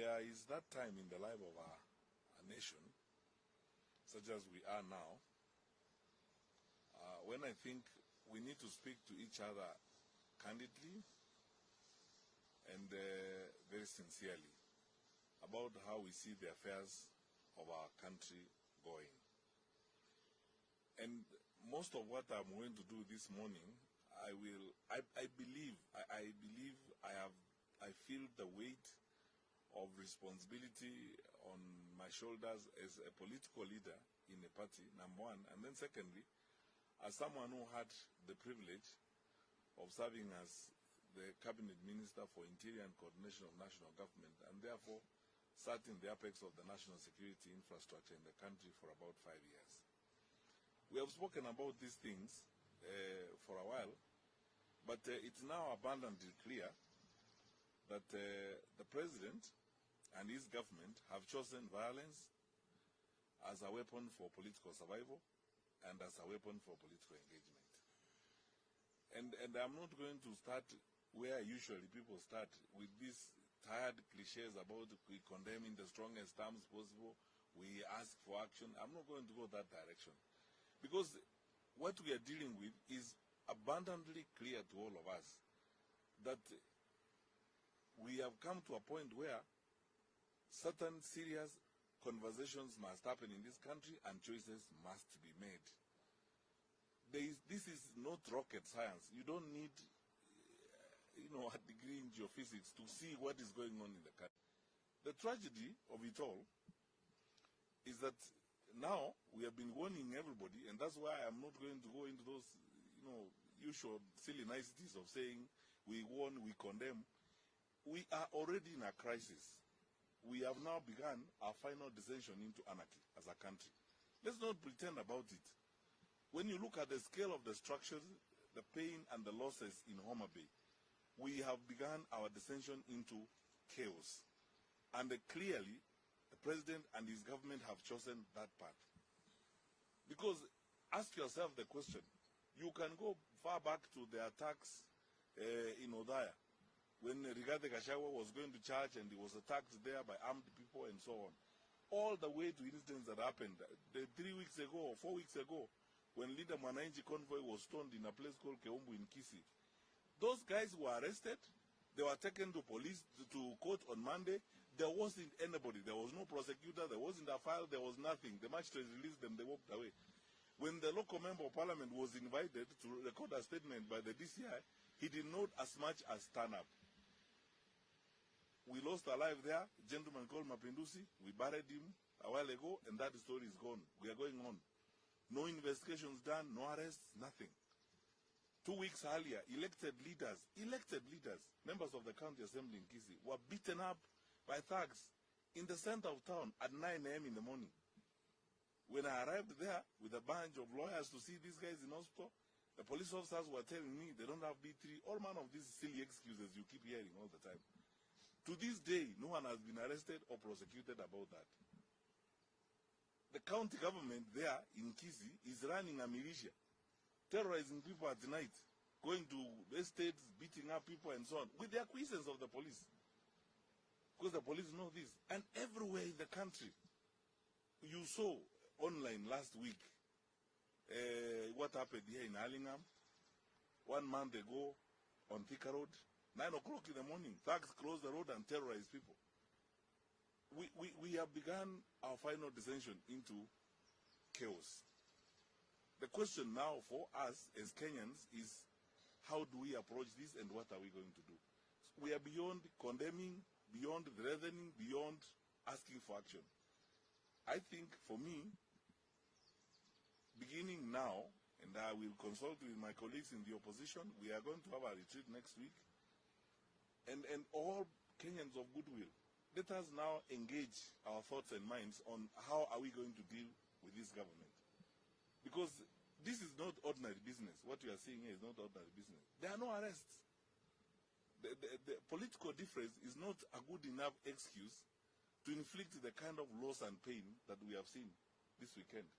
there is that time in the life of our nation, such as we are now, when I think we need to speak to each other candidly and very sincerely about how we see the affairs of our country going. And most of what I'm going to do this morning, I believe I feel the weight of responsibility on my shoulders as a political leader in a party, number one, and then secondly, as someone who had the privilege of serving as the Cabinet Minister for Interior and Coordination of National Government, and therefore sat in the apex of the national security infrastructure in the country for about 5 years. We have spoken about these things for a while, but it's now abundantly clear that the President and his government have chosen violence as a weapon for political survival and as a weapon for political engagement. And I'm not going to start where usually people start, with these tired cliches about we condemn in the strongest terms possible, we ask for action. I'm not going to go that direction. Because what we are dealing with is abundantly clear to all of us that we have come to a point where certain serious conversations must happen in this country and choices must be made. This is not rocket science. You don't need a degree in geophysics to see what is going on in the country. The tragedy of it all is that now we have been warning everybody, and that's why I'm not going to go into those usual silly niceties of saying we warn, we condemn. We are already in a crisis. We have now begun our final descension into anarchy as a country. Let's not pretend about it. When you look at the scale of the structures, the pain and the losses in Homa Bay, we have begun our descension into chaos. And clearly, the President and his government have chosen that path. Because ask yourself the question, you can go far back to the attacks in Odaya, when Rigathi Gachagua was going to church and he was attacked there by armed people and so on. All the way to incidents that happened 3 weeks ago or 4 weeks ago, when Leader Mwananchi convoy was stoned in a place called Keumbu in Kisii. Those guys were arrested. They were taken to police, to court on Monday. There wasn't anybody. There was no prosecutor. There wasn't a file. There was nothing. The magistrate released them. They walked away. When the local member of parliament was invited to record a statement by the DCI, he did not as much as stand up. We lost a life there, a gentleman called Mapinduzi. We buried him a while ago, and that story is gone. We are going on. No investigations done, no arrests, nothing. 2 weeks earlier, elected leaders, members of the county assembly in Kisii, were beaten up by thugs in the center of town at 9 a.m. in the morning. When I arrived there with a bunch of lawyers to see these guys in hospital, the police officers were telling me they don't have B3, all manner of these silly excuses you keep hearing all the time. To this day, no one has been arrested or prosecuted about that. The county government there in Kisii is running a militia, terrorizing people at night, going to estates, beating up people and so on, with the acquiescence of the police. Because the police know this. And everywhere in the country, you saw online last week what happened here in Allingham 1 month ago on Thika Road. 9 o'clock in the morning, thugs closed the road and terrorized people. We have begun our final descension into chaos. The question now for us as Kenyans is, how do we approach this and what are we going to do? We are beyond condemning, beyond threatening, beyond asking for action. I think for me, beginning now, and I will consult with my colleagues in the opposition, we are going to have a retreat next week, and all Kenyans of goodwill, let us now engage our thoughts and minds on how are we going to deal with this government. Because this is not ordinary business. What you are seeing here is not ordinary business. There are no arrests. The political difference is not a good enough excuse to inflict the kind of loss and pain that we have seen this weekend.